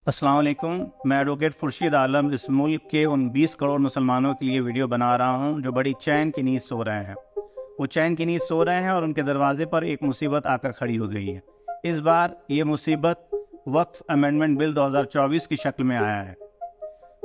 अस्सलाम वालेकुम। मैं एडवोकेट खुर्शीद आलम इस मुल्क के उन 20 करोड़ मुसलमानों के लिए वीडियो बना रहा हूं जो बड़ी चैन की नींद सो रहे हैं। वो चैन की नींद सो रहे हैं और उनके दरवाजे पर एक मुसीबत आकर खड़ी हो गई है। इस बार ये मुसीबत वक्फ अमेंडमेंट बिल 2024 की शक्ल में आया है।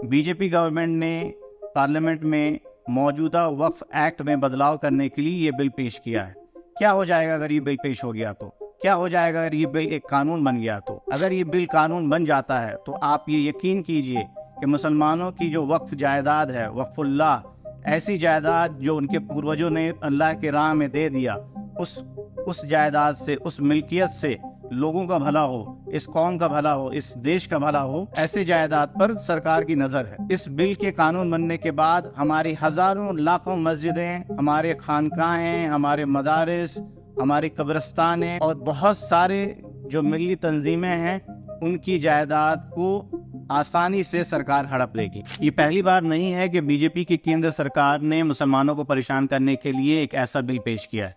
बीजेपी गवर्नमेंट ने पार्लियामेंट में मौजूदा वक्फ एक्ट में बदलाव करने के लिए ये बिल पेश किया है। क्या हो जाएगा अगर ये बिल पेश हो गया तो? क्या हो जाएगा अगर ये बिल एक कानून बन गया तो? अगर ये बिल कानून बन जाता है तो आप ये यकीन कीजिए कि मुसलमानों की जो वक्फ जायदाद है, वक्फुल्लाह, ऐसी जायदाद जो उनके पूर्वजों ने अल्लाह के राह में दे दिया, उस जायदाद से, उस मिल्कियत से लोगों का भला हो, इस कौम का भला हो, इस देश का भला हो, ऐसे जायदाद पर सरकार की नजर है। इस बिल के कानून बनने के बाद हमारी हजारों लाखों मस्जिदें, हमारे खानकाहें, हमारे मदारिस, हमारी कब्रिस्तानें और बहुत सारे जो मिली तंजीमें हैं, उनकी जायदाद को आसानी से सरकार हड़प लेगी। ये पहली बार नहीं है कि बीजेपी की केंद्र सरकार ने मुसलमानों को परेशान करने के लिए एक ऐसा बिल पेश किया है।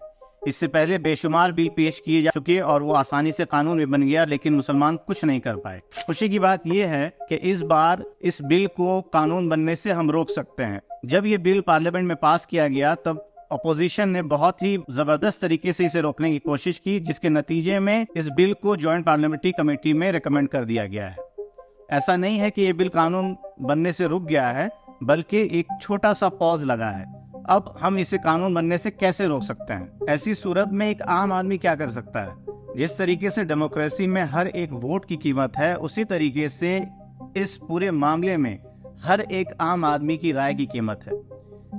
इससे पहले बेशुमार बिल पेश किए जा चुके और वो आसानी से कानून भी बन गया, लेकिन मुसलमान कुछ नहीं कर पाए। खुशी की बात यह है कि इस बार इस बिल को कानून बनने से हम रोक सकते हैं। जब ये बिल पार्लियामेंट में पास किया गया तब अपोजिशन ने बहुत ही जबरदस्त तरीके से इसे रोकने की कोशिश की, जिसके नतीजे में इस बिल को जॉइंट पार्लियामेंट्री कमेटी में रिकमेंड कर दिया गया है। ऐसा नहीं है कि ये बिल कानून बनने से रुक गया है, बल्कि एक छोटा सा पॉज लगा है। अब हम इसे कानून बनने से कैसे रोक सकते हैं? ऐसी सूरत में एक आम आदमी क्या कर सकता है? जिस तरीके से डेमोक्रेसी में हर एक वोट की कीमत है, उसी तरीके से इस पूरे मामले में हर एक आम आदमी की राय की कीमत है।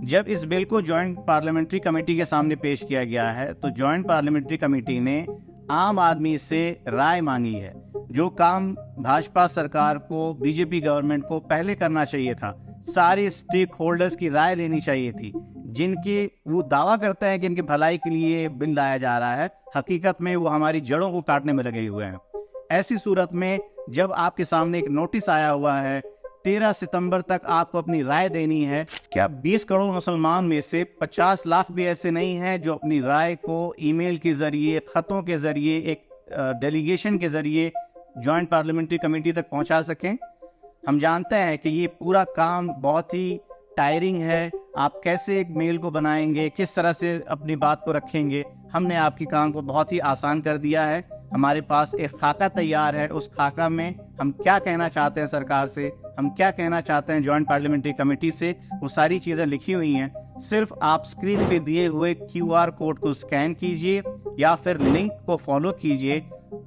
जब इस बिल को जॉइंट पार्लियामेंट्री कमेटी के सामने पेश किया गया है तो जॉइंट पार्लियामेंट्री कमेटी ने आम आदमी से राय मांगी है। जो काम भाजपा सरकार को, बीजेपी गवर्नमेंट को पहले करना चाहिए था, सारे स्टेक होल्डर्स की राय लेनी चाहिए थी, जिनकी वो दावा करते हैं कि इनकी भलाई के लिए बिल लाया जा रहा है, हकीकत में वो हमारी जड़ों को काटने में लगे हुए हैं। ऐसी सूरत में जब आपके सामने एक नोटिस आया हुआ है, 13 सितंबर तक आपको अपनी राय देनी है, क्या 20 करोड़ मुसलमान में से 50 लाख भी ऐसे नहीं हैं जो अपनी राय को ईमेल के जरिए, खतों के जरिए, एक डेलीगेशन के जरिए जॉइंट पार्लियामेंट्री कमेटी तक पहुंचा सकें? हम जानते हैं कि ये पूरा काम बहुत ही टायरिंग है। आप कैसे एक मेल को बनाएंगे, किस तरह से अपनी बात को रखेंगे? हमने आपके काम को बहुत ही आसान कर दिया है। हमारे पास एक खाका तैयार है। उस खाका में हम क्या कहना चाहते हैं सरकार से, हम क्या कहना चाहते हैं जॉइंट पार्लियामेंट्री कमेटी से, वो सारी चीज़ें लिखी हुई हैं। सिर्फ आप स्क्रीन पे दिए हुए QR कोड को स्कैन कीजिए या फिर लिंक को फॉलो कीजिए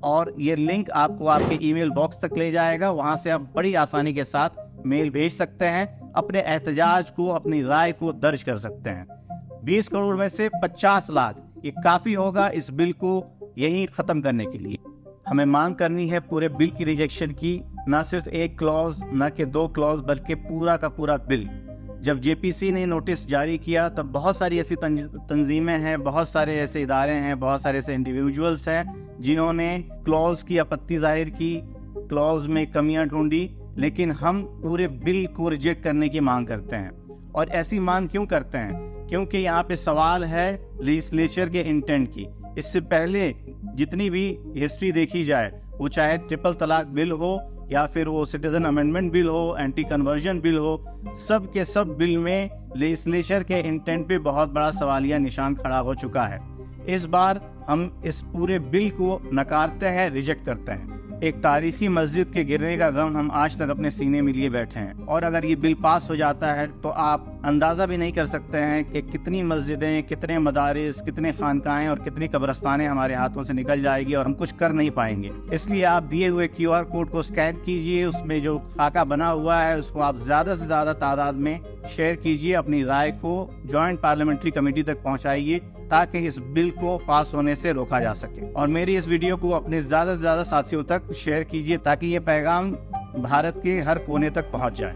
और ये लिंक आपको आपके ईमेल बॉक्स तक ले जाएगा। वहाँ से आप बड़ी आसानी के साथ मेल भेज सकते हैं, अपने एहतजाज को, अपनी राय को दर्ज कर सकते हैं। 20 करोड़ में से 50 लाख, ये काफ़ी होगा इस बिल को यहीं ख़त्म करने के लिए। हमें मांग करनी है पूरे बिल की रिजेक्शन की, ना सिर्फ एक क्लॉज, ना कि 2 क्लॉज, बल्कि पूरा का पूरा बिल। जब JPC ने नोटिस जारी किया तब बहुत सारी ऐसी तंजीमें हैं, बहुत सारे ऐसे इदारे हैं, बहुत सारे ऐसे इंडिविजुअल्स हैं जिन्होंने क्लॉज की आपत्ति जाहिर की, क्लॉज में कमियां ढूंढी, लेकिन हम पूरे बिल को रिजेक्ट करने की मांग करते हैं। और ऐसी मांग क्यों करते हैं? क्योंकि यहाँ पे सवाल है लेजिस्लेचर के इंटेंट की। इससे पहले जितनी भी हिस्ट्री देखी जाए, वो चाहे ट्रिपल तलाक बिल हो या फिर वो सिटीजन अमेंडमेंट बिल हो, एंटी कन्वर्जन बिल हो, सब के सब बिल में लेजिस्लेचर के इंटेंट पे बहुत बड़ा सवालिया निशान खड़ा हो चुका है। इस बार हम इस पूरे बिल को नकारते हैं, रिजेक्ट करते हैं। एक तारीखी मस्जिद के गिरने का गम हम आज तक अपने सीने में लिए बैठे हैं, और अगर ये बिल पास हो जाता है तो आप अंदाज़ा भी नहीं कर सकते हैं कि कितनी मस्जिदें, कितने मदारिस, कितने खानकाहें और कितनी कब्रिस्तानें हमारे हाथों से निकल जाएगी और हम कुछ कर नहीं पाएंगे। इसलिए आप दिए हुए QR कोड को स्कैन कीजिए, उसमें जो खाका बना हुआ है उसको आप ज़्यादा से ज़्यादा तादाद में शेयर कीजिए, अपनी राय को जॉइंट पार्लियामेंट्री कमेटी तक पहुँचाइए ताकि इस बिल को पास होने से रोका जा सके। और मेरी इस वीडियो को अपने ज़्यादा से ज़्यादा साथियों तक शेयर कीजिए ताकि ये पैगाम भारत के हर कोने तक पहुंच जाए।